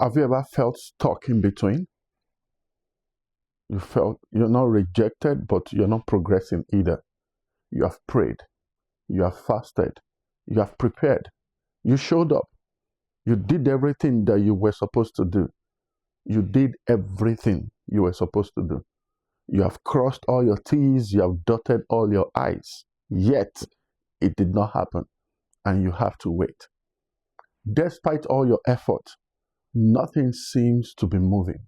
Have you ever felt stuck in between? You felt you're not rejected, but you're not progressing either. You have prayed, you have fasted, you have prepared, you showed up, you did everything that you were supposed to do. You did everything you were supposed to do. You have crossed all your T's, you have dotted all your I's. Yet, it did not happen, and you have to wait. Despite all your effort, nothing seems to be moving.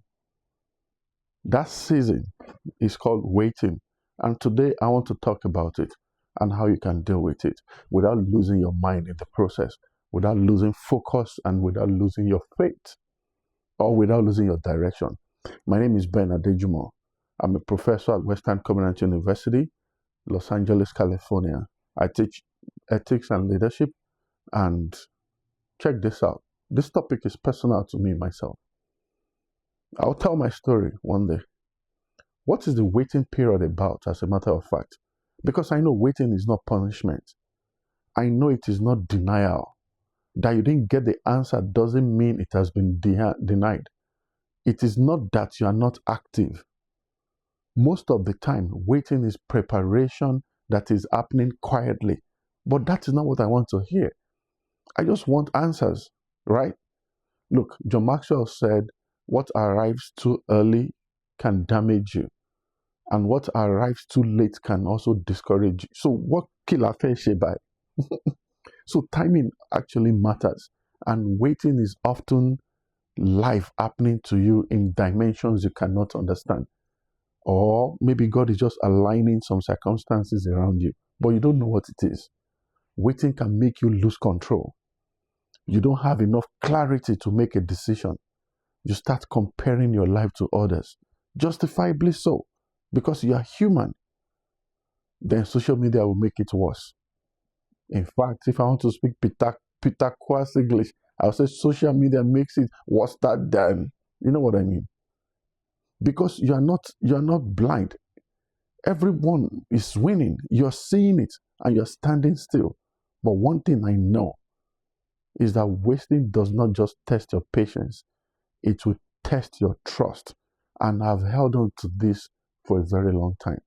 That season is called waiting. And today I want to talk about it and how you can deal with it without losing your mind in the process, without losing focus, and without losing your faith, or without losing your direction. My name is Ben Adejumo. I'm a professor at Western Covenant University, Los Angeles, California. I teach ethics and leadership. And check this out. This topic is personal to me, myself. I'll tell my story one day. What is the waiting period about, as a matter of fact? Because I know waiting is not punishment. I know it is not denial. That you didn't get the answer doesn't mean it has been denied. It is not that you are not active. Most of the time, waiting is preparation that is happening quietly. But that is not what I want to hear. I just want answers, right? Look, John Maxwell said, what arrives too early can damage you, and what arrives too late can also discourage you. So what killer by? So timing actually matters, and waiting is often life happening to you in dimensions you cannot understand. Or maybe God is just aligning some circumstances around you, but you don't know what it is. Waiting can make you lose control. You don't have enough clarity to make a decision. You start comparing your life to others, justifiably so, because you are human. Then social media will make it worse. In fact, if I want to speak Pitaqua's English, I'll say social media makes it worse than. You know what I mean? Because you are not blind. Everyone is winning. You're seeing it and you're standing still. But one thing I know is that waiting does not just test your patience. It will test your trust. And I've held on to this for a very long time.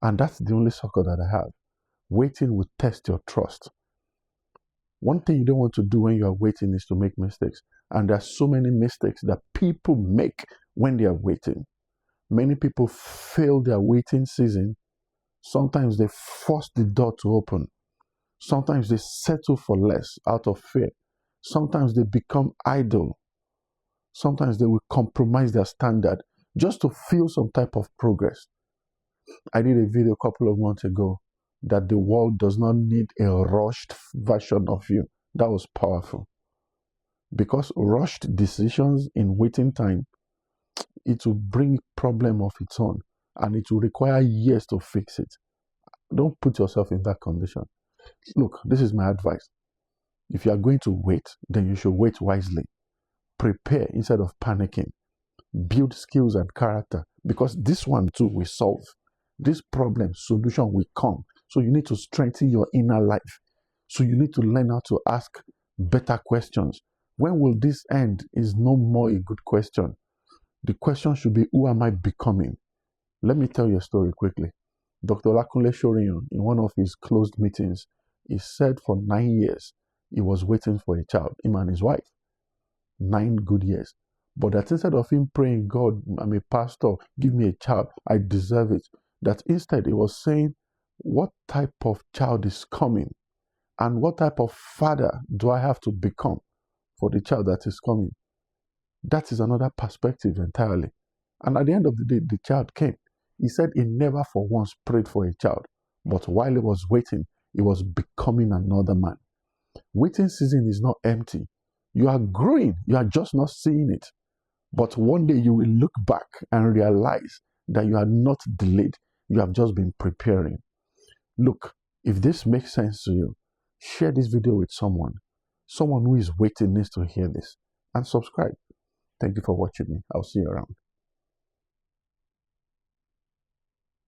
And that's the only circle that I have. Waiting will test your trust. One thing you don't want to do when you are waiting is to make mistakes. And there are so many mistakes that people make when they are waiting. Many people fail their waiting season. Sometimes they force the door to open. Sometimes they settle for less out of fear. Sometimes they become idle. Sometimes they will compromise their standard just to feel some type of progress. I did a video a couple of months ago that the world does not need a rushed version of you. That was powerful. Because rushed decisions in waiting time, it will bring problem of its own, and it will require years to fix it. Don't put yourself in that condition. Look, this is my advice. If you are going to wait, then you should wait wisely. Prepare instead of panicking. Build skills and character, because this one too will solve. This problem solution will come. So you need to strengthen your inner life. So you need to learn how to ask better questions. When will this end is no more a good question. The question should be, who am I becoming? Let me tell you a story quickly. Dr. Olakunle Soriyan, in one of his closed meetings, he said for 9 years, he was waiting for a child, him and his wife. 9 good years. But that instead of him praying, God, I'm a pastor, give me a child, I deserve it. That instead he was saying, what type of child is coming? And what type of father do I have to become for the child that is coming? That is another perspective entirely. And at the end of the day, the child came. He said he never for once prayed for a child. But while he was waiting, he was becoming another man. Waiting season is not empty. You are growing. You are just not seeing it. But one day you will look back and realize that you are not delayed. You have just been preparing. Look, if this makes sense to you, share this video with someone. Someone who is waiting needs to hear this. And subscribe. Thank you for watching me. I'll see you around.